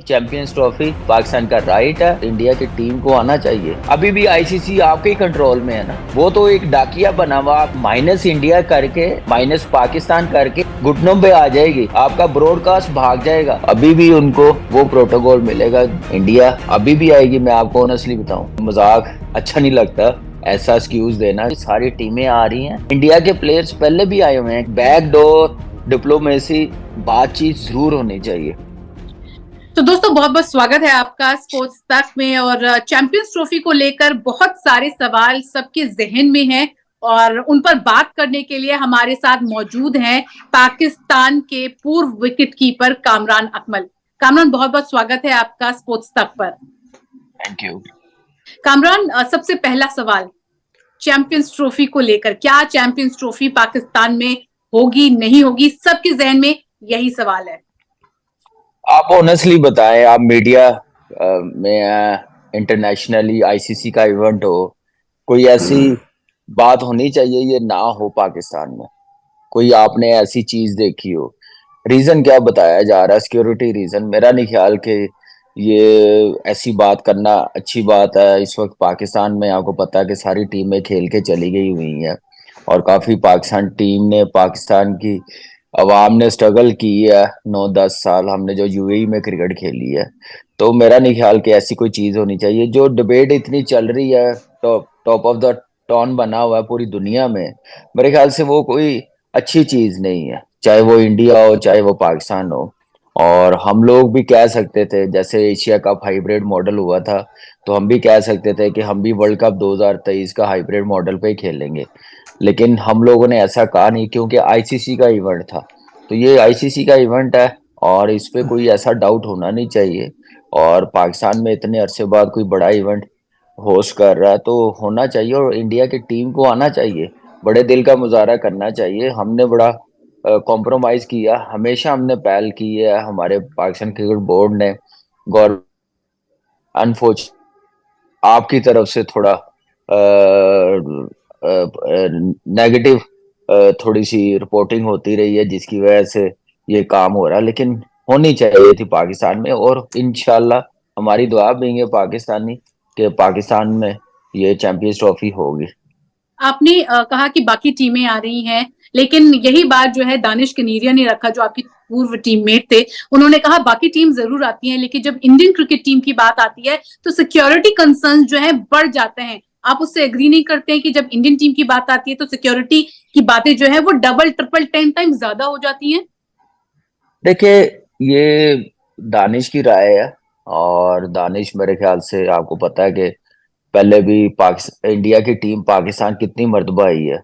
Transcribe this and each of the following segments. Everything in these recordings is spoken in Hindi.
चैंपियंस ट्रॉफी पाकिस्तान का राइट है, इंडिया की टीम को आना चाहिए। अभी भी आईसीसी आपके कंट्रोल में है ना, वो तो एक डाकिया बना हुआ, माइनस इंडिया करके माइनस पाकिस्तान करके घुटनों पे आ जाएगी, आपका ब्रॉडकास्ट भाग जाएगा। अभी भी उनको वो प्रोटोकॉल मिलेगा, इंडिया अभी भी आएगी। मैं आपको ऑनेस्टली बताऊं, मजाक अच्छा नहीं लगता ऐसा एक्सक्यूज देना। सारी टीमें आ रही हैं, इंडिया के प्लेयर्स पहले भी आए हुए हैं। बैकडोर डिप्लोमेसी बातचीत जरूर होनी चाहिए। तो दोस्तों बहुत बहुत स्वागत है आपका स्पोर्ट्स तक में। और चैंपियंस ट्रॉफी को लेकर बहुत सारे सवाल सबके जहन में हैं और उन पर बात करने के लिए हमारे साथ मौजूद हैं पाकिस्तान के पूर्व विकेट कीपर कामरान अकमल। कामरान बहुत बहुत स्वागत है आपका स्पोर्ट्स तक पर। थैंक यू कामरान, सबसे पहला सवाल चैंपियंस ट्रॉफी को लेकर, क्या चैंपियंस ट्रॉफी पाकिस्तान में होगी नहीं होगी, सबके जहन में यही सवाल है। आप ऑनेस्टली बताएं, आप मीडिया में इंटरनेशनली आईसीसी का इवेंट हो, कोई ऐसी बात होनी चाहिए ये ना हो पाकिस्तान में? कोई आपने ऐसी चीज देखी हो? रीजन क्या बताया जा रहा है? Security reason? मेरा नहीं ख्याल कि ये ऐसी बात करना अच्छी बात है। इस वक्त पाकिस्तान में आपको पता है कि सारी टीमें खेल के चली गई हुई हैं और काफी पाकिस्तान टीम ने, पाकिस्तान की अवाम ने स्ट्रगल की है। 9-10 साल हमने जो यूएई में क्रिकेट खेली है, तो मेरा नहीं ख्याल कि ऐसी कोई चीज होनी चाहिए। जो डिबेट इतनी चल रही है, टॉप ऑफ द टॉन बना हुआ है पूरी दुनिया में, मेरे ख्याल से वो कोई अच्छी चीज नहीं है, चाहे वो इंडिया हो चाहे वो पाकिस्तान हो। और हम लोग भी कह सकते थे, जैसे एशिया कप हाइब्रिड मॉडल हुआ था, तो हम भी कह सकते थे कि हम भी वर्ल्ड कप 2023 का हाइब्रिड मॉडल पे ही खेलेंगे, लेकिन हम लोगों ने ऐसा कहा नहीं क्योंकि आईसीसी का इवेंट था। तो ये आईसीसी का इवेंट है और इस पे कोई ऐसा डाउट होना नहीं चाहिए। और पाकिस्तान में इतने अरसे बाद कोई बड़ा इवेंट होस्ट कर रहा है तो होना चाहिए, और इंडिया की टीम को आना चाहिए, बड़े दिल का मुजाहरा करना चाहिए। हमने बड़ा कॉम्प्रोमाइज किया, हमेशा हमने पहल की है, हमारे पाकिस्तान क्रिकेट बोर्ड ने। गौर अनफॉर्चुनेट आपकी तरफ से थोड़ा नेगेटिव थोड़ी सी रिपोर्टिंग होती रही है, जिसकी वजह से ये काम हो रहा है, लेकिन होनी चाहिए थी पाकिस्तान में। और इंशाल्लाह हमारी दुआ भी है पाकिस्तानी कि पाकिस्तान में ये चैंपियंस ट्रॉफी होगी। आपने कहा कि बाकी टीमें आ रही हैं, लेकिन यही बात जो है दानिश कनेरिया ने रखा, जो आपकी पूर्व टीममेट थे। उन्होंने कहा बाकी टीम जरूर आती हैं, लेकिन जब इंडियन क्रिकेट टीम की बात आती है तो सिक्योरिटी कंसर्न जो है बढ़ जाते हैं। आप उससे एग्री नहीं करते हैं कि जब इंडियन टीम की बात आती है तो सिक्योरिटी की बातें जो है वो डबल ट्रिपल 10 टाइम ज्यादा हो जाती हैं? देखिए, ये दानिश की राय है, और दानिश मेरे ख्याल से आपको पता है कि पहले भी पाकिस्तान इंडिया की टीम पाकिस्तान कितनी मर्तबा आई है।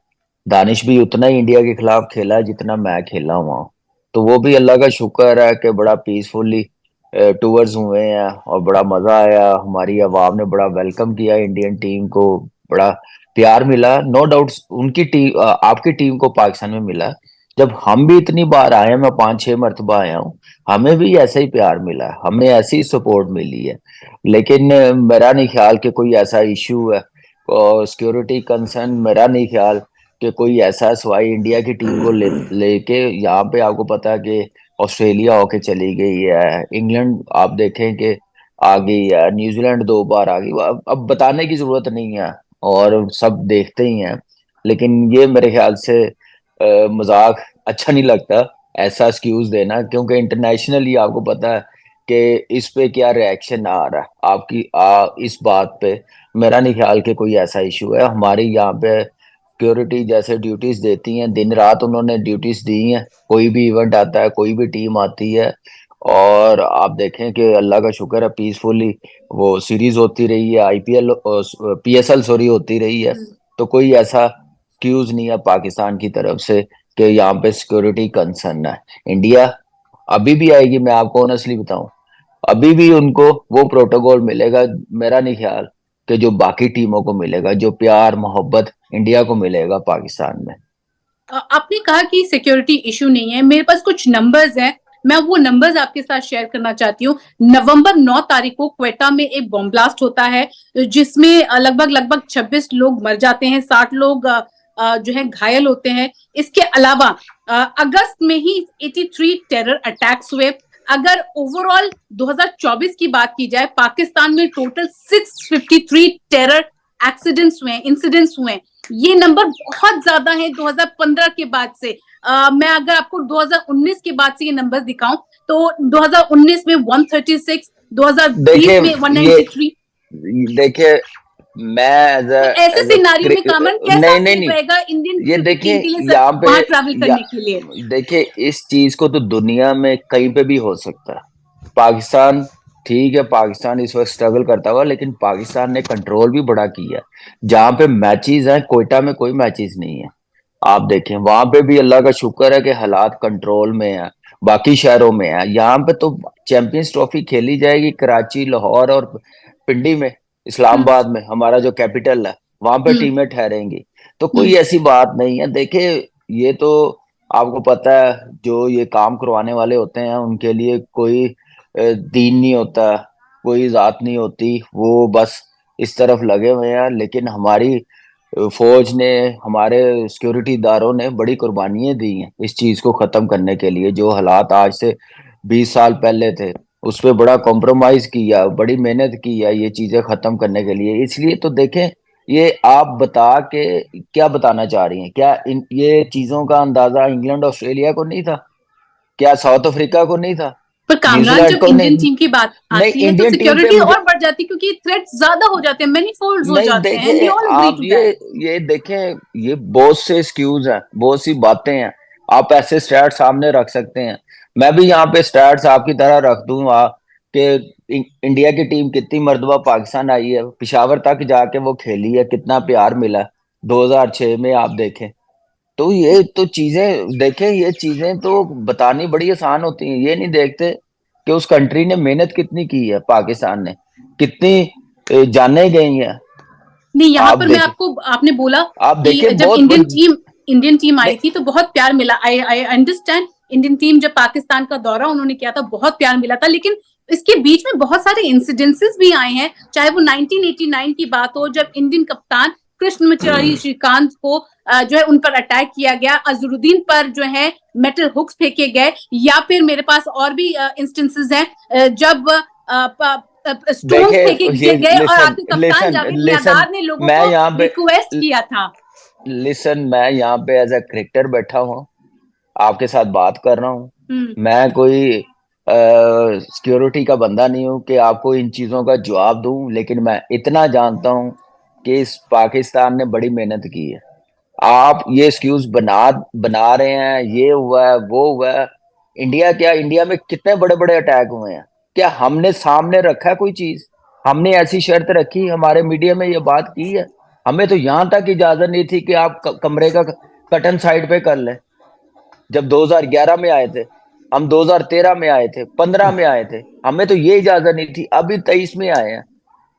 दानिश भी उतना ही इंडिया के खिलाफ खेला है जितना मैं खेला हुआ हूँ। तो वो भी अल्लाह का शुक्र है कि बड़ा पीसफुली टूर्स हुए हैं और बड़ा मजा आया। हमारी आवाम ने बड़ा वेलकम किया इंडियन टीम को, बड़ा प्यार मिला। नो डाउट उनकी टीम, आपकी टीम को पाकिस्तान में मिला। जब हम भी इतनी बार आए हैं, मैं 5-6 मरतबा आया हूँ, हमें भी ऐसा ही प्यार मिला है, हमें ऐसी सपोर्ट मिली है। लेकिन मेरा नहीं ख्याल कि कोई ऐसा इशू है और सिक्योरिटी कंसर्न, मेरा नहीं ख्याल कि कोई ऐसा सवाई इंडिया की टीम को लेके यहाँ पे आपको पता है कि ऑस्ट्रेलिया होके चली गई है, इंग्लैंड आप देखें कि आ गई है, न्यूजीलैंड 2 बार आ गई। अब बताने की जरूरत नहीं है और सब देखते ही हैं। लेकिन ये मेरे ख्याल से मजाक अच्छा नहीं लगता ऐसा एक्सक्यूज देना, क्योंकि इंटरनेशनली आपको पता है कि इस पे क्या रिएक्शन आ रहा है आपकी इस बात पे। मेरा नहीं ख्याल कि कोई ऐसा इशू है। हमारी यहाँ पे सिक्योरिटी जैसे ड्यूटीज देती हैं, दिन रात उन्होंने ड्यूटीज दी हैं। कोई भी इवेंट आता है, कोई भी टीम आती है, और आप देखें कि अल्लाह का शुक्र है पीसफुली वो सीरीज होती रही है, आईपीएल पीएसएल सॉरी होती रही है। तो कोई ऐसा एक्सक्यूज नहीं है पाकिस्तान की तरफ से कि यहाँ पे सिक्योरिटी कंसर्न है। इंडिया अभी भी आएगी, मैं आपको ऑनेस्टली बताऊं, अभी भी उनको वो प्रोटोकॉल मिलेगा। मेरा नहीं ख्याल कि जो बाकी टीमों को मिलेगा, जो प्यार मोहब्बत इंडिया को मिलेगा पाकिस्तान में। आपने कहा कि सिक्योरिटी इशू नहीं है, मेरे पास कुछ नंबर्स हैं, मैं वो नंबर्स आपके साथ शेयर करना चाहती हूँ। नवंबर 9 तारीख को क्वेटा में एक बॉम्ब ब्लास्ट होता है जिसमें लगभग 26 लोग मर जाते हैं, 60 लोग जो है घायल होते हैं। इसके अलावा अगस्त में ही 83 टेरर अटैक्स हुए, अगर ओवरऑल 2024 की बात की जाए, पाकिस्तान में टोटल 653 टेरर एक्सीडेंट्स हुए, इंसिडेंट्स हुए। ये नंबर बहुत ज्यादा है 2015 के बाद से। मैं अगर आपको 2019 के बाद से ये नंबर दिखाऊं तो 2019 में 136, 2020 देखिए में ये 193। देखिए मैं तो ऐसे सिनारियो में कामरान कैसा नहीं नहीं सेफ नहीं, रहेगा इंडियन ये क्रिकेट टीम देखिए के लिए सर यहाँ पे, वहां ट्रैवल या करने के लिए? देखिए इस चीज को तो दुनिया में कहीं पे भी हो सकता है। पाकिस्तान, ठीक है पाकिस्तान इस वक्त स्ट्रगल करता हुआ, लेकिन पाकिस्तान ने कंट्रोल भी बड़ा किया है। जहां पे मैचेस हैं, कोयटा में कोई मैचेस नहीं है, आप देखें वहां पे भी अल्लाह का शुक्र है कि हालात कंट्रोल में है। बाकी शहरों में है, यहाँ पे तो चैंपियंस ट्रॉफी खेली जाएगी कराची, लाहौर और पिंडी में, हम्म। इस्लामाबाद में, हमारा जो कैपिटल है, वहां पे हम्म। टीमें ठहरेंगी। तो हम्म। कोई ऐसी बात नहीं है। देखिए ये तो आपको पता है, जो ये काम करवाने वाले होते हैं उनके लिए कोई दीन नहीं होता, कोई जात नहीं होती, वो बस इस तरफ लगे हुए हैं। लेकिन हमारी फौज ने, हमारे सिक्योरिटी इदारों ने बड़ी कुर्बानियां दी हैं इस चीज को खत्म करने के लिए। जो हालात आज से 20 साल पहले थे, उस पर बड़ा कॉम्प्रोमाइज किया, बड़ी मेहनत की है ये चीजें खत्म करने के लिए। इसलिए तो देखें, ये आप बता के क्या बताना चाह रही हैं? क्या ये चीजों का अंदाजा इंग्लैंड ऑस्ट्रेलिया को नहीं था? क्या साउथ अफ्रीका को नहीं था? पर कामरान न्यूजीलैंड जब को इंडियन नहीं? टीम की बात नहीं, आती है तो इंडियन टीम पे सिक्योरिटी मुझे, और बढ़ जाती है क्योंकि थ्रेट्स ज्यादा हो जाते हैं, मेनी फोल्ड्स हो नहीं जाते हैं, एंड वी देखें ऑल एग्री आप टू दैट। ये देखें, ये बहुत से एक्सक्यूज हैं, बहुत सी बातें हैं। आप ऐसे स्टैट्स सामने रख सकते हैं, मैं भी यहाँ पे स्टैट्स आपकी तरह रख दूंगा कि इंडिया की टीम कितनी मर्तबा पाकिस्तान आई है, पिशावर तक जाके वो खेली है, कितना प्यार मिला 2006 में, आप देखें। तो ये तो चीजें देखें, ये चीजें तो बतानी बड़ी आसान होती हैं। ये नहीं देखते कि उस कंट्री ने मेहनत कितनी की है, पाकिस्तान ने कितनी जाने गई हैं। नहीं, यहाँ आप पर मैं देखें, आपको, आपने बोला आप कि देखें जब बहुत बड़ी, इंडियन टीम आई नहीं थी तो बहुत प्यार मिला। आई आई अंडरस्टैंड। इंडियन टीम जब पाकिस्तान का दौरा उन्होंने किया था, बहुत प्यार मिला था, लेकिन इसके बीच में बहुत सारे इंसिडेंसेस भी आए हैं। चाहे वो 1989 की बात हो, जब इंडियन कप्तान कृष्णमचारी श्रीकांत को जो है उन पर अटैक किया गया, अजरुद्दीन पर जो है मेटल हुक्स फेंके गए, या फिर मेरे पास और भी इंस्टेंसेस हैं जब स्टोन देखें ये, फेंके गए और लिसन आखिर कप्तान लिसन जावेद लिसन मियांदाद ने लोगों मैं को यहाँ पे, रिक्वेस्ट किया था। मैं यहाँ पे एज ए क्रिकेटर बैठा हूँ, आपके साथ बात कर रहा हूँ। हम्म। मैं कोई सिक्योरिटी का बंदा नहीं हूँ कि आपको इन चीजों का जवाब दूं, लेकिन मैं इतना जानता हूँ कि इस पाकिस्तान ने बड़ी मेहनत की है। आप ये एक्सक्यूज बना बना रहे हैं, ये हुआ है वो हुआ है। इंडिया, क्या इंडिया में कितने बड़े बड़े अटैक हुए हैं? क्या हमने सामने रखा है कोई चीज? हमने ऐसी शर्त रखी, हमारे मीडिया में ये बात की है? हमें तो यहां तक इजाजत नहीं थी कि आप कमरे का कर्टन साइड पे कर लें। जब 2011 में आए थे, हम 2013 में आए थे, 15 में आए थे, हमें तो ये इजाजत नहीं थी। अभी 23 में आए हैं।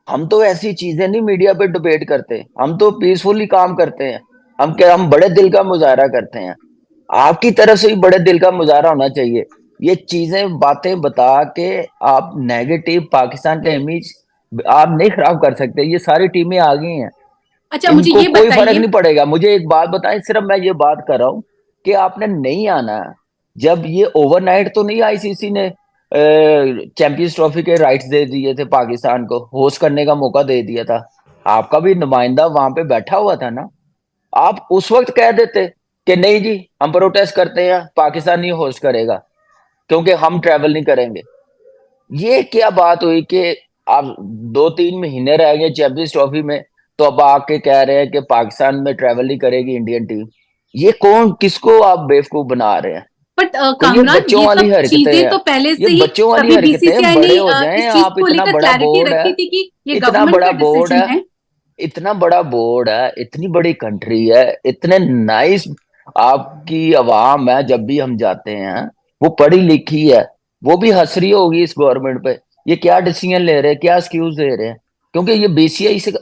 हम तो ऐसी चीजें नहीं मीडिया पे डिबेट करते, हम तो पीसफुली काम करते हैं। हम बड़े दिल का मुजाहरा करते हैं। आपकी तरफ से भी बड़े दिल का मुजाहरा होना चाहिए। ये चीजें बातें बता के आप नेगेटिव पाकिस्तान का इमेज आप नहीं खराब कर सकते। ये सारी टीमें आ गई हैं, अच्छा, मुझे इनको ये कोई फर्क बताइए। नहीं पड़ेगा। मुझे एक बात बताएं, सिर्फ मैं ये बात कर रहा हूं कि आपने नहीं आना है। जब ये ओवरनाइट तो नहीं आईसीसी ने चैंपियंस ट्रॉफी के राइट्स दे दिए थे, पाकिस्तान को होस्ट करने का मौका दे दिया था। आपका भी नुमाइंदा वहां पे बैठा हुआ था ना। आप उस वक्त कह देते कि नहीं जी, हम प्रोटेस्ट करते हैं, पाकिस्तान नहीं होस्ट करेगा क्योंकि हम ट्रैवल नहीं करेंगे। ये क्या बात हुई कि आप 2-3 महीने रह गए चैंपियंस ट्रॉफी में, तो अब आके कह रहे हैं कि पाकिस्तान में ट्रैवल नहीं करेगी इंडियन टीम? ये कौन, किसको आप बेवकूफ बना रहे हैं? बट तो ये कामरान, बच्चों ये वाली सब हरकतें चीजें हैं, तो पहले ये से ही बच्चों वाली कभी हरकतें हैं। बीसीसीआई ने बड़े हो जाएं इस चीज आप, को इतना लेकर बड़ा क्लैरिटी बोर्ड है, रखी थी कि ये इतना गवर्नमेंट बड़ा का बोर्ड डिसीजन है, है। इतना बड़ा बोर्ड है, इतनी बड़ी कंट्री है, इतने नाइस आपकी आवाम है। जब भी हम जाते हैं, वो पढ़ी लिखी है, वो भी हंस रही होगी इस गवर्नमेंट पे। ये क्या डिसीजन ले रहे हैं, क्या एक्सक्यूज दे रहे हैं? क्योंकि ये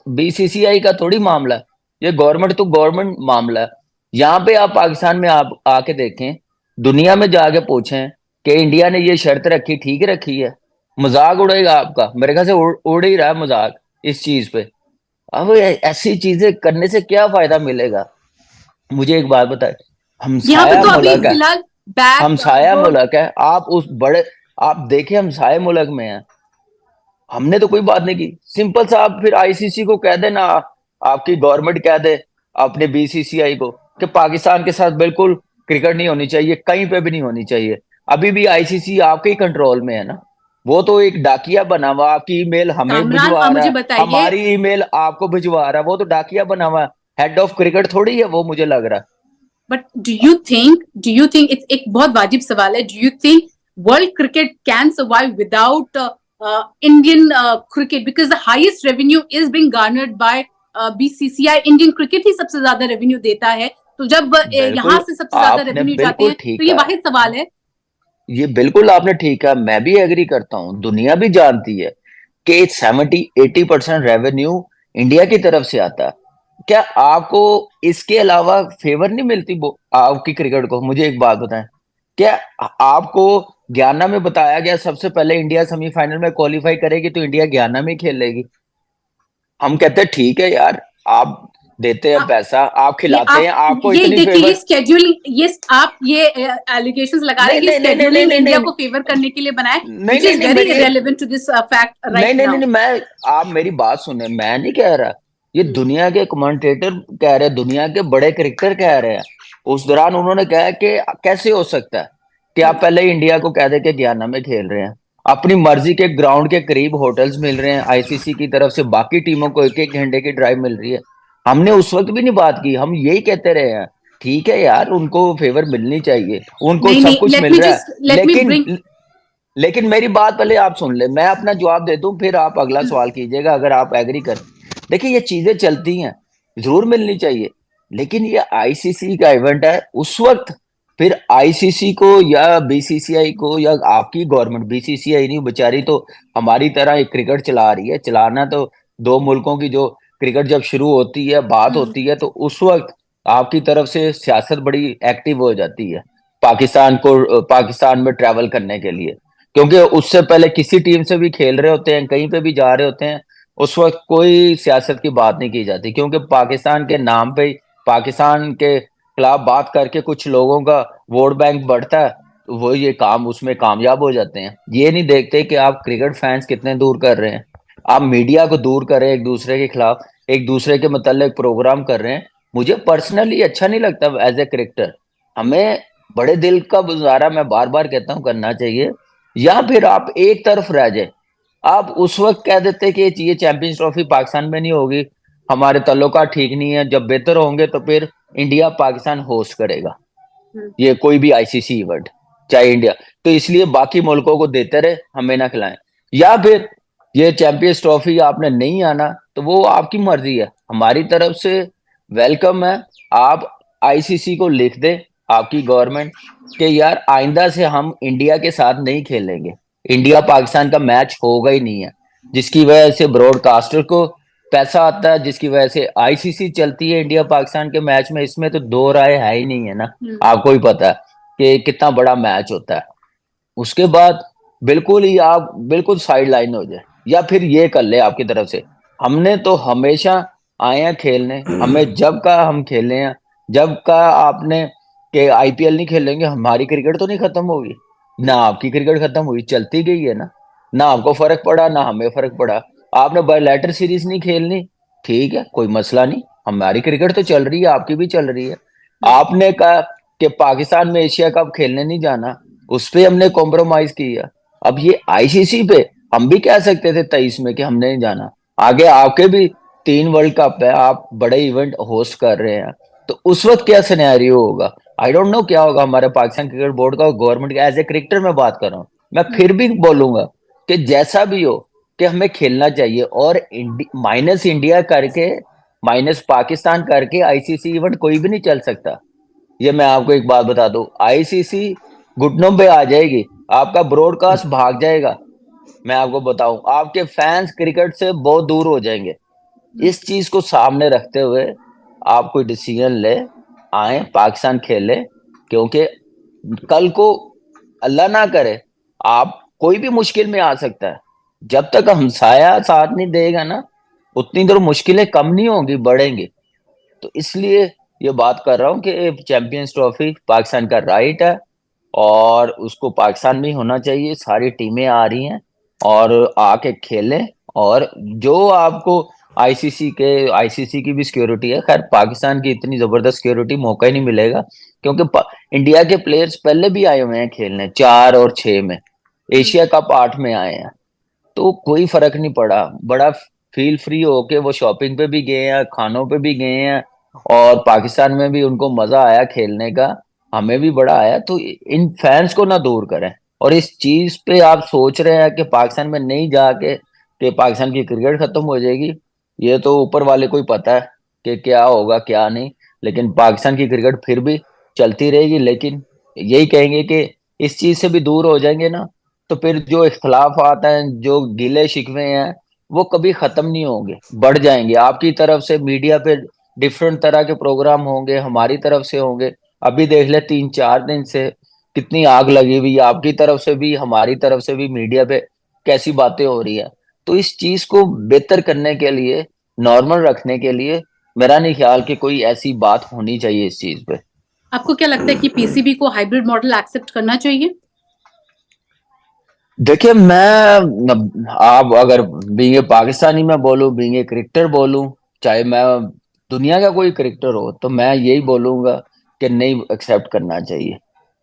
बीसीसीआई का थोड़ी मामला है, ये गवर्नमेंट टू गवर्नमेंट मामला है। यहाँ पे आप पाकिस्तान में आप आके देखें, दुनिया में जाके पूछें कि इंडिया ने ये शर्त रखी, ठीक रखी है? मजाक उड़ेगा आपका, मेरे ख्याल से उड़ ही रहा है मजाक इस चीज पे। अब ऐसी चीजें करने से क्या फायदा मिलेगा? मुझे एक बात बताए, यहाँ पे हमसाया तो अभी मुल्क है, फिलहाल बैक हमसाया जो मुल्क है, आप उस बड़े, आप देखें हम साए मुल्क में हैं, हमने तो कोई बात नहीं की। सिंपल सा आप फिर आईसीसी को कह देना, आपकी गवर्नमेंट कह दे अपने बीसीसीआई को कि पाकिस्तान के साथ बिल्कुल क्रिकेट नहीं होनी चाहिए, कहीं पे भी नहीं होनी चाहिए। अभी भी आईसीसी आपके ही कंट्रोल में है ना। वो तो एक डाकिया बना हुआ, आपकी ईमेल हमें कामरान, भिजवा रहा मुझे है, बताइए, हमारी ईमेल आपको भिजवा रहा है, वो तो डाकिया बना हुआ है। हेड ऑफ क्रिकेट थोड़ी है वो, मुझे लग रहा है। बट डू यू थिंक एक बहुत वाजिब सवाल है, do you think world cricket can survive without Indian cricket, because the highest revenue is being garnered by BCCI. Indian cricket ही सबसे ज्यादा रेवेन्यू देता है, तो जब यहाँ बिल्कुल, से सबसे ज्यादा आपने रेवेन्यू जाते बिल्कुल हैं, तो ठीक ये कहा है। वाहिद सवाल है। ये बिल्कुल आपने ठीक कहा, मैं भी एग्री करता हूँ। दुनिया भी जानती है कि 70-80% रेवेन्यू इंडिया की तरफ से आता है। क्या आपको इसके अलावा फेवर नहीं मिलती वो आपकी क्रिकेट को? मुझे एक बात बताएं, क्या आपको गयाना में बताया गया सबसे पहले इंडिया सेमीफाइनल में क्वालिफाई करेगी तो इंडिया गयाना में ही खेल लेगी? हम कहते हैं ठीक है यार, आप देते हैं पैसा, आप ये खिलाते आप हैं, आपको ये इतनी देखिए, ये फेवर। स्केड्यूलिंग, ये आप ये एलिगेशंस लगा रहे नहीं हैं कि नहीं नहीं नहीं नहीं स्केड्यूलिंग नहीं इंडिया नहीं को फेवर करने के लिए बनाए, नहीं विच नहीं इज नहीं वेरी मेरी इरेलेवेंट टू दिस फैक्ट नहीं राइट नहीं नहीं नाउ। नहीं, मैं आप मेरी बात सुने, मैं नहीं कह रहा। ये दुनिया के कमेंटेटर कह रहे हैं, दुनिया के बड़े क्रिकेटर कह रहे हैं। उस दौरान उन्होंने कहा कि कैसे हो सकता है कि आप पहले ही इंडिया को कह दे कि गयाना में खेल रहे हैं, अपनी मर्जी के ग्राउंड के करीब होटल्स मिल रहे हैं आईसीसी की तरफ से, बाकी टीमों को 1-1 घंटे की ड्राइव मिल रही है। हमने उस वक्त भी नहीं बात की, हम यही कहते रहे हैं ठीक है यार, उनको फेवर मिलनी चाहिए, उनको नहीं सब नहीं, कुछ लेट मिल मी रहा है। जस्ट लेट मी लेकिन ब्रिंग। लेकिन मेरी बात पहले आप सुन ले, मैं अपना जवाब दे दूं फिर आप अगला सवाल कीजिएगा अगर आप एग्री कर। देखिए ये चीजें चलती हैं, जरूर मिलनी चाहिए, लेकिन ये आईसीसी का इवेंट है उस वक्त। फिर आईसीसी को या बीसीसीआई को या आपकी गवर्नमेंट, बीसीसीआई नहीं बेचारी तो हमारी तरह एक क्रिकेट चला रही है, चलाना तो दो मुल्कों की जो क्रिकेट जब शुरू होती है, बात होती है, तो उस वक्त आपकी तरफ से सियासत बड़ी एक्टिव हो जाती है पाकिस्तान में ट्रैवल करने के लिए। क्योंकि उससे पहले किसी टीम से भी खेल रहे होते हैं, कहीं पे भी जा रहे होते हैं, उस वक्त कोई सियासत की बात नहीं की जाती, क्योंकि पाकिस्तान के नाम पे ही, पाकिस्तान के खिलाफ बात करके कुछ लोगों का वोट बैंक बढ़ता है, तो वो ये काम उसमें कामयाब हो जाते हैं। ये नहीं देखते कि आप क्रिकेट फैंस कितने दूर कर रहे हैं, आप मीडिया को दूर कर रहे हैं, एक दूसरे के खिलाफ, एक दूसरे के मतलब प्रोग्राम कर रहे हैं। मुझे पर्सनली अच्छा नहीं लगता एज ए क्रिकेटर। हमें बड़े दिल का गुजारा, मैं बार बार कहता हूं, करना चाहिए। या फिर आप एक तरफ रह जाए, आप उस वक्त कह देते कि ये चैंपियंस ट्रॉफी पाकिस्तान में नहीं होगी, हमारे ताल्लुकात ठीक नहीं है, जब बेहतर होंगे तो फिर इंडिया पाकिस्तान होस्ट करेगा ये कोई भी आईसीसी इवेंट, चाहे इंडिया। तो इसलिए बाकी मुल्कों को देते रहे, हमें ना खिलाएं। या फिर ये चैंपियंस ट्रॉफी आपने नहीं आना तो वो आपकी मर्जी है, हमारी तरफ से वेलकम है। आप आईसीसी को लिख दे, आपकी गवर्नमेंट, कि यार आइंदा से हम इंडिया के साथ नहीं खेलेंगे, इंडिया पाकिस्तान का मैच होगा ही नहीं है, जिसकी वजह से ब्रॉडकास्टर को पैसा आता है, जिसकी वजह से आईसीसी चलती है इंडिया पाकिस्तान के मैच में। इसमें तो दो राय है ही नहीं है ना, आपको ही पता है कि कितना बड़ा मैच होता है। उसके बाद बिल्कुल ही आप बिल्कुल साइड लाइन हो जाए, या फिर ये कर ले आपकी तरफ से, हमने तो हमेशा आए हैं खेलने, हमें जब कहा हम खेले हैं, जब कहा आपने कि आईपीएल नहीं खेलेंगे, हमारी क्रिकेट तो नहीं खत्म होगी ना, आपकी क्रिकेट खत्म हुई, चलती गई है ना आपको फर्क पड़ा ना हमें फर्क पड़ा। आपने बायलैटर सीरीज नहीं खेलनी, ठीक है कोई मसला नहीं, हमारी क्रिकेट तो चल रही है, आपकी भी चल रही है। आपने कहा कि पाकिस्तान में एशिया कप खेलने नहीं जाना, उस पे हमने कॉम्प्रोमाइज किया। अब ये आईसीसी पे हम भी कह सकते थे 23 में कि हमने नहीं जाना, आगे आपके भी 3 वर्ल्ड कप है, आप बड़े इवेंट होस्ट कर रहे हैं, तो उस वक्त क्या सिनेरियो होगा? आई डोंट नो क्या होगा हमारे पाकिस्तान क्रिकेट बोर्ड का और गवर्नमेंट का। एज ए क्रिकेटर मैं बात कर रहा हूँ, मैं फिर भी बोलूंगा कि जैसा भी हो कि हमें खेलना चाहिए, और माइनस इंडिया करके, माइनस पाकिस्तान करके आईसीसी इवेंट कोई भी नहीं चल सकता। ये मैं आपको एक बात बता दूं, आईसीसी घुटनों पे आ जाएगी, आपका ब्रॉडकास्ट भाग जाएगा। मैं आपको बताऊं, आपके फैंस क्रिकेट से बहुत दूर हो जाएंगे। इस चीज को सामने रखते हुए आप कोई डिसीजन ले, आए पाकिस्तान खेले, क्योंकि कल को अल्लाह ना करे आप, कोई भी मुश्किल में आ सकता है। जब तक हमसाया साथ नहीं देगा ना, उतनी देर मुश्किलें कम नहीं होंगी, बढ़ेंगी। तो इसलिए ये बात कर रहा हूं कि चैंपियंस ट्रॉफी पाकिस्तान का राइट है, और उसको पाकिस्तान में ही होना चाहिए। सारी टीमें आ रही हैं और आके खेलें। और जो आपको आईसीसी की भी सिक्योरिटी है, खैर पाकिस्तान की इतनी जबरदस्त सिक्योरिटी मौका ही नहीं मिलेगा, क्योंकि इंडिया के प्लेयर्स पहले भी आए हुए हैं खेलने 4 और 6 में, हम्म। एशिया कप 8 में आए हैं। तो कोई फर्क नहीं पड़ा, बड़ा फील फ्री होके वो शॉपिंग पे भी गए हैं, खानों पे भी गए हैं, और पाकिस्तान में भी उनको मजा आया खेलने का, हमें भी बड़ा आया। तो इन फैंस को ना दूर करें। और इस चीज पे आप सोच रहे हैं कि पाकिस्तान में नहीं जाके कि पाकिस्तान की क्रिकेट खत्म हो जाएगी, ये तो ऊपर वाले को ही पता है कि क्या होगा क्या नहीं। लेकिन पाकिस्तान की क्रिकेट फिर भी चलती रहेगी। लेकिन यही कहेंगे कि इस चीज से भी दूर हो जाएंगे ना, तो फिर जो इख्तलाफात हैं, जो गिले शिकवे हैं, वो कभी खत्म नहीं होंगे, बढ़ जाएंगे। आपकी तरफ से मीडिया पे डिफरेंट तरह के प्रोग्राम होंगे, हमारी तरफ से होंगे। अभी देख ले 3-4 दिन से कितनी आग लगी हुई है, आपकी तरफ से भी हमारी तरफ से भी मीडिया पे कैसी बातें हो रही है। तो इस चीज को बेहतर करने के लिए, नॉर्मल रखने के लिए, मेरा नहीं ख्याल कि कोई ऐसी बात होनी चाहिए इस चीज पे। आपको क्या लगता है कि पीसीबी को हाइब्रिड मॉडल एक्सेप्ट करना चाहिए? देखिए आप अगर बीइंग ए पाकिस्तानी मैं बोलूं, बीइंग ए क्रिकेटर बोलूं, चाहे मैं दुनिया का कोई क्रिकेटर हो, तो मैं यही बोलूंगा कि नहीं एक्सेप्ट करना चाहिए।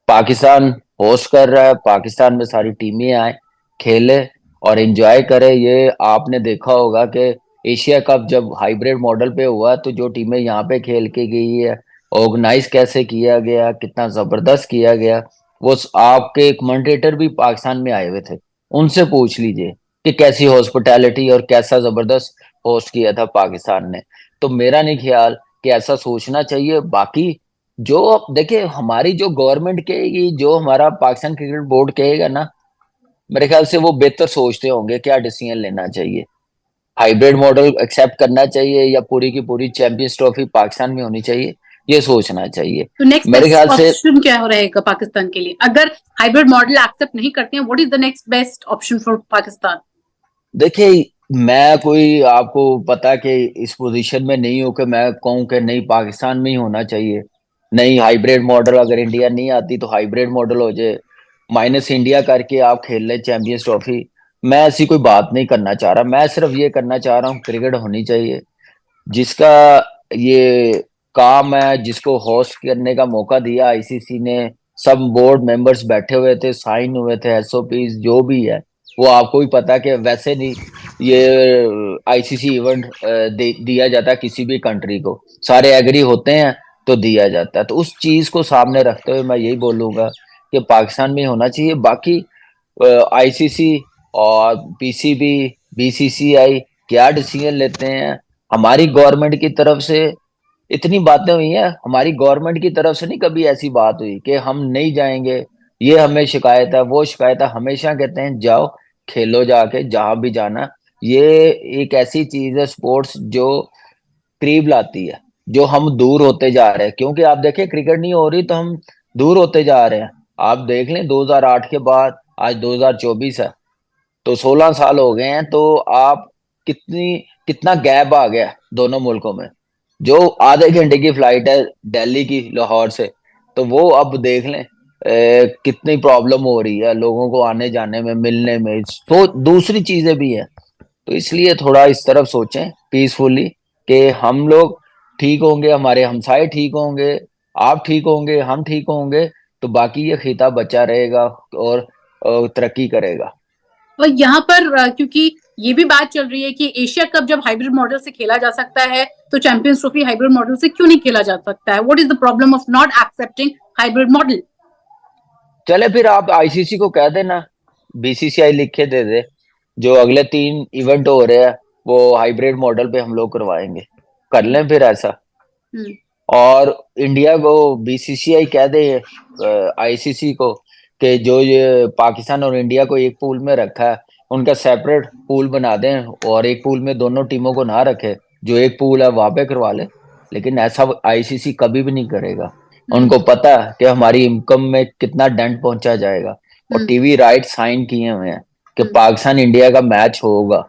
पाकिस्तान होस्ट कर रहा है, पाकिस्तान में सारी टीमें आए, खेले और एंजॉय करे। ये आपने देखा होगा कि एशिया कप जब हाइब्रिड मॉडल पे हुआ, तो जो टीमें यहाँ पे खेल के गई है, ऑर्गेनाइज कैसे किया गया, कितना जबरदस्त किया गया। आपके कमेंटेटर भी पाकिस्तान में आए हुए थे, उनसे पूछ लीजिए कि कैसी हॉस्पिटैलिटी और कैसा जबरदस्त होस्ट किया था पाकिस्तान ने। तो मेरा नहीं ख्याल कि ऐसा सोचना चाहिए। बाकी जो अब देखिए, हमारी जो गवर्नमेंट कहेगी, जो हमारा पाकिस्तान क्रिकेट बोर्ड कहेगा ना, मेरे ख्याल से वो बेहतर सोचते होंगे क्या डिसीजन लेना चाहिए। हाइब्रिड मॉडल एक्सेप्ट करना चाहिए या पूरी की पूरी चैंपियंस ट्रॉफी पाकिस्तान में होनी चाहिए, ये सोचना चाहिए तो नेक्स्ट मेरे बेस्ट ख्याल से। ऑप्शन क्या हो रहेगा पाकिस्तान के लिए अगर हाइब्रिड मॉडल एक्सेप्ट नहीं करते हैं? What is the next best option for Pakistan? देखिए, मैं कोई आपको पता कि इस पोजीशन में नहीं हूं कि मैं कहूं कि नहीं पाकिस्तान में ही होना चाहिए, नहीं हाइब्रिड मॉडल अगर इंडिया नहीं आती तो हाइब्रिड मॉडल हो जाए, माइनस इंडिया करके आप खेल लें चैंपियंस ट्रॉफी। मैं ऐसी कोई बात नहीं करना चाह रहा, मैं सिर्फ ये करना चाह रहा हूँ क्रिकेट होनी चाहिए। जिसका ये काम है, जिसको होस्ट करने का मौका दिया आईसीसी ने, सब बोर्ड मेंबर्स बैठे हुए थे, साइन हुए थे एसओपीज जो भी है, वो आपको भी पता है कि वैसे नहीं ये आईसीसी इवेंट दिया जाता किसी भी कंट्री को, सारे एग्री होते हैं तो दिया जाता है। तो उस चीज को सामने रखते हुए मैं यही बोलूंगा कि पाकिस्तान में होना चाहिए। बाकी आईसीसी और पीसीबी, बीसीसीआई क्या डिसीजन लेते हैं, हमारी गवर्नमेंट की तरफ से इतनी बातें हुई हैं, हमारी गवर्नमेंट की तरफ से नहीं कभी ऐसी बात हुई कि हम नहीं जाएंगे, ये हमें शिकायत है वो शिकायत है। हमेशा कहते हैं जाओ खेलो जाके जहां भी जाना। ये एक ऐसी चीज है स्पोर्ट्स जो करीब लाती है, जो हम दूर होते जा रहे हैं। क्योंकि आप देखें क्रिकेट नहीं हो रही तो हम दूर होते जा रहे हैं। आप देख लें 2008 के बाद आज 2024 है, तो 16 साल हो गए हैं। तो आप कितनी कितना गैप आ गया दोनों मुल्कों में। जो आधे घंटे की फ्लाइट है दिल्ली की लाहौर से, तो वो अब देख लें कितनी प्रॉब्लम हो रही है लोगों को आने जाने में, मिलने में। तो दूसरी चीजें भी हैं। तो इसलिए थोड़ा इस तरफ सोचें पीसफुली कि हम लोग ठीक होंगे, हमारे हमसाए ठीक होंगे, आप ठीक होंगे, हम ठीक होंगे, तो बाकी ये खिता बचा रहेगा और तरक्की करेगा। और यहाँ पर क्योंकि ये भी बात चल रही है कि एशिया कप जब हाइब्रिड मॉडल से खेला जा सकता है तो चैंपियंस ट्रॉफी हाइब्रिड मॉडल से क्यों नहीं खेला जा सकता है? What is the problem of not accepting hybrid model? चले फिर आप आईसीसी को कह देना, बीसीसीआई लिख के दे दे, जो अगले 3 इवेंट हो रहे हैं वो हाइब्रिड मॉडल पे हम लोग करवाएंगे, कर लें फिर ऐसा। हम्म। और इंडिया को बीसीसीआई कह दे आईसीसी को कि जो ये पाकिस्तान और इंडिया को एक पूल में रखा है, उनका सेपरेट पूल बना दें, और एक पूल में दोनों टीमों को ना रखे, जो एक पूल है वहां पे करवा ले। लेकिन ऐसा आईसीसी कभी भी नहीं करेगा। हम्म। उनको पता है कि हमारी इनकम में कितना डेंट पहुंचा जाएगा, और हम्म। टीवी राइट साइन किए हुए हैं कि हम्म। पाकिस्तान इंडिया का मैच होगा,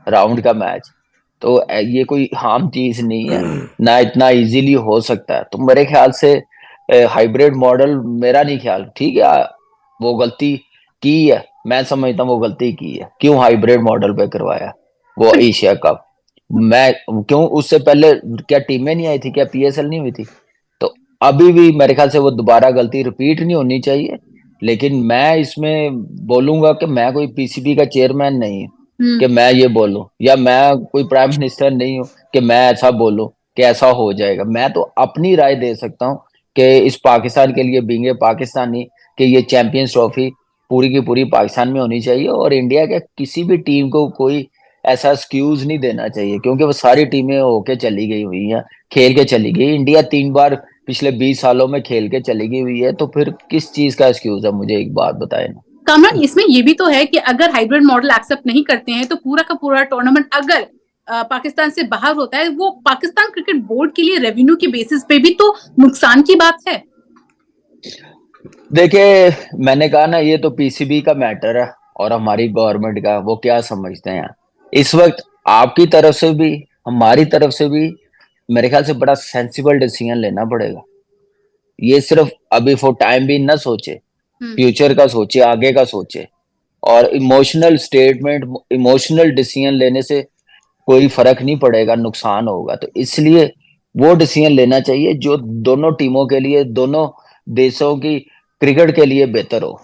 राउंड का मैच। तो ये कोई आम चीज नहीं है, ना इतना इजीली हो सकता है। तो मेरे ख्याल से हाइब्रिड मॉडल मेरा नहीं ख्याल ठीक है। वो गलती की है, मैं समझता हूँ वो गलती की है। क्यों हाइब्रिड मॉडल पे करवाया वो बट एशिया कप? मैं क्यों उससे पहले क्या टीमें नहीं आई थी, क्या पीएसएल नहीं हुई थी? तो अभी भी मेरे ख्याल से वो दोबारा गलती रिपीट नहीं होनी चाहिए। लेकिन मैं इसमें बोलूंगा कि मैं कोई पीसीबी का चेयरमैन नहीं हूं कि मैं ये बोलूं, या मैं कोई प्राइम मिनिस्टर नहीं हूं कि मैं ऐसा बोलूं कि ऐसा हो जाएगा। मैं तो अपनी राय दे सकता हूं कि इस पाकिस्तान के लिए बीइंग ए पाकिस्तानी, कि ये चैंपियंस ट्रॉफी पूरी की पूरी पाकिस्तान में होनी चाहिए, और इंडिया के किसी भी टीम को कोई ऐसा एक्सक्यूज नहीं देना चाहिए, क्योंकि वो सारी टीमें होके चली गई हुई हैं, खेल के चली गई। इंडिया 3 बार पिछले 20 सालों में खेल के चली गई हुई है, तो फिर किस चीज का एक्सक्यूज है? मुझे एक बात बताए ना। कामरान, इसमें ये भी तो है कि अगर हाइब्रिड मॉडल एक्सेप्ट नहीं करते हैं तो पूरा का पूरा टूर्नामेंट अगर पाकिस्तान से बाहर होता है, वो पाकिस्तान क्रिकेट बोर्ड के लिए रेवेन्यू के बेसिस पे भी तो नुकसान की बात है। देखिए, मैंने कहा ना, ये तो पीसीबी का मैटर है और हमारी गवर्नमेंट का, वो क्या समझते हैं इस वक्त। आपकी तरफ से भी, हमारी तरफ से भी मेरे ख्याल से बड़ा सेंसिबल डिसीजन लेना पड़ेगा। ये सिर्फ अभी फॉर टाइम भी ना सोचे, फ्यूचर का सोचे, आगे का सोचे। और इमोशनल स्टेटमेंट, इमोशनल डिसीजन लेने से कोई फर्क नहीं पड़ेगा, नुकसान होगा। तो इसलिए वो डिसीजन लेना चाहिए जो दोनों टीमों के लिए, दोनों देशों की क्रिकेट के लिए बेहतर हो।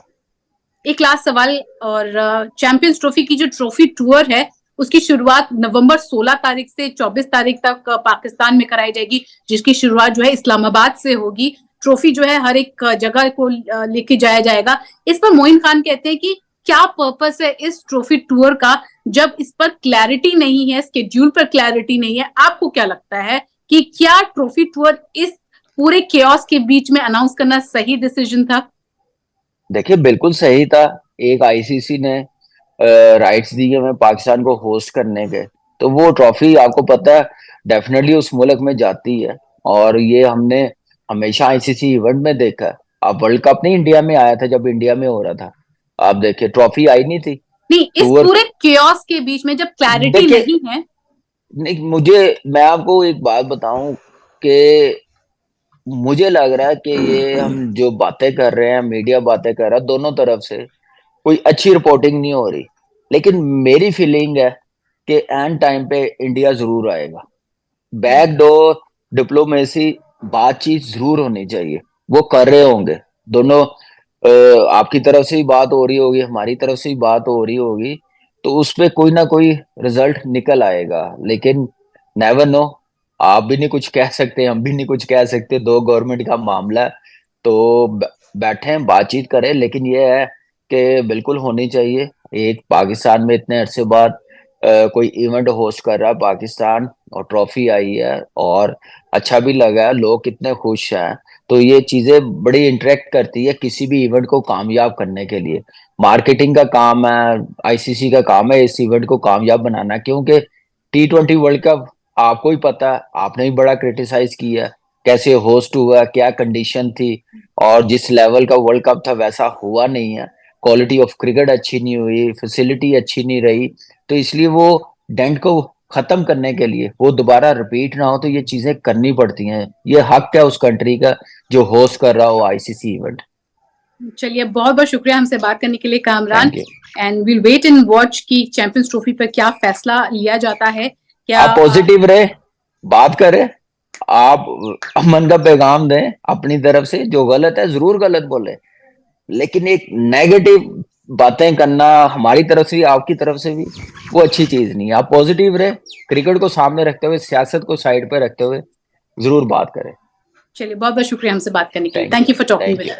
एक लास्ट सवाल, और चैंपियंस ट्रॉफी की जो ट्रॉफी टूर है उसकी शुरुआत नवंबर 16 तारीख से 24 तारीख तक पाकिस्तान में कराई जाएगी, जिसकी शुरुआत जो है इस्लामाबाद से होगी। ट्रॉफी जो है हर एक जगह को लेके जाया जाएगा। इस पर मोइन खान कहते हैं कि क्या पर्पस है इस ट्रॉफी टूर का, जब इस पर क्लैरिटी नहीं है, स्केड्यूल पर क्लैरिटी नहीं है। आपको क्या लगता है कि क्या ट्रॉफी टूर इस पूरे केओस के बीच में अनाउंस करना सही डिसीजन था? देखिए, बिल्कुल सही था। एक आईसीसी ने राइट्स दिए हमें पाकिस्तान को होस्ट करने के, तो वो ट्रॉफी आपको पता है डेफिनेटली उस मुल्क में जाती है। और ये हमने हमेशा आईसीसी इवेंट में देखा है। अब वर्ल्ड कप नहीं इंडिया में आया था, जब इंडिया में हो रहा था, आप देखिए ट्रॉफी आई नहीं थी। नहीं, इस टूर, पूरे केओस के बीच में जब क्लैरिटी देखिए, नहीं है। नहीं, मैं आपको एक बात बताऊं कि मुझे लग रहा है कि ये हम जो बातें कर रहे हैं, मीडिया बातें कर रहा है, दोनों तरफ से कोई अच्छी रिपोर्टिंग नहीं हो रही। लेकिन मेरी फीलिंग है कि एंड टाइम पे इंडिया जरूर आएगा। बैकडोर डिप्लोमेसी, बातचीत जरूर होनी चाहिए। वो कर रहे होंगे दोनों। आपकी तरफ से भी बात हो रही होगी, हमारी तरफ से भी बात हो रही होगी, तो उस पे कोई ना कोई रिजल्ट निकल आएगा। लेकिन नेवर नो, आप भी नहीं कुछ कह सकते, हम भी नहीं कुछ कह सकते, दो गवर्नमेंट का मामला है। तो बैठे हैं, बातचीत करें। लेकिन ये है कि बिल्कुल होनी चाहिए। एक पाकिस्तान में इतने अरसे बाद कोई इवेंट होस्ट कर रहा है पाकिस्तान, और ट्रॉफी आई है, और अच्छा भी लगा है, लोग कितने खुश हैं। तो ये चीजें बड़ी इंटरेक्ट करती है किसी भी इवेंट को कामयाब करने के लिए। मार्केटिंग का काम है, आईसीसी का काम है इस इवेंट को कामयाब बनाना। क्योंकि T20 वर्ल्ड कप आपको ही पता है, आपने भी बड़ा क्रिटिसाइज किया कैसे होस्ट हुआ, क्या कंडीशन थी, और जिस लेवल का वर्ल्ड कप था वैसा हुआ नहीं है। क्वालिटी ऑफ क्रिकेट अच्छी नहीं हुई, फैसिलिटी अच्छी नहीं रही। तो इसलिए वो डेंट को खत्म करने के लिए, वो दोबारा रिपीट ना हो, तो ये चीजें करनी पड़ती हैं। ये हक है उस कंट्री का जो होस्ट कर रहा हो आईसीसी इवेंट। चलिए, बहुत बहुत शुक्रिया हमसे बात करने के लिए Kamran. Thank you. And will wait and watch की चैंपियंस ट्रॉफी पर क्या फैसला लिया जाता है। क्या आप पॉजिटिव रहे, बात करें, आप अमन का पैगाम दें अपनी तरफ से। जो गलत है जरूर गलत बोले, लेकिन एक नेगेटिव बातें करना हमारी तरफ से भी, आपकी तरफ से भी, वो अच्छी चीज नहीं है। आप पॉजिटिव रहे, क्रिकेट को सामने रखते हुए, सियासत को साइड पे रखते हुए जरूर बात करें। चलिए, बहुत बहुत शुक्रिया हमसे बात करने के लिए। Thank thank you. You for talking thank with you. Us.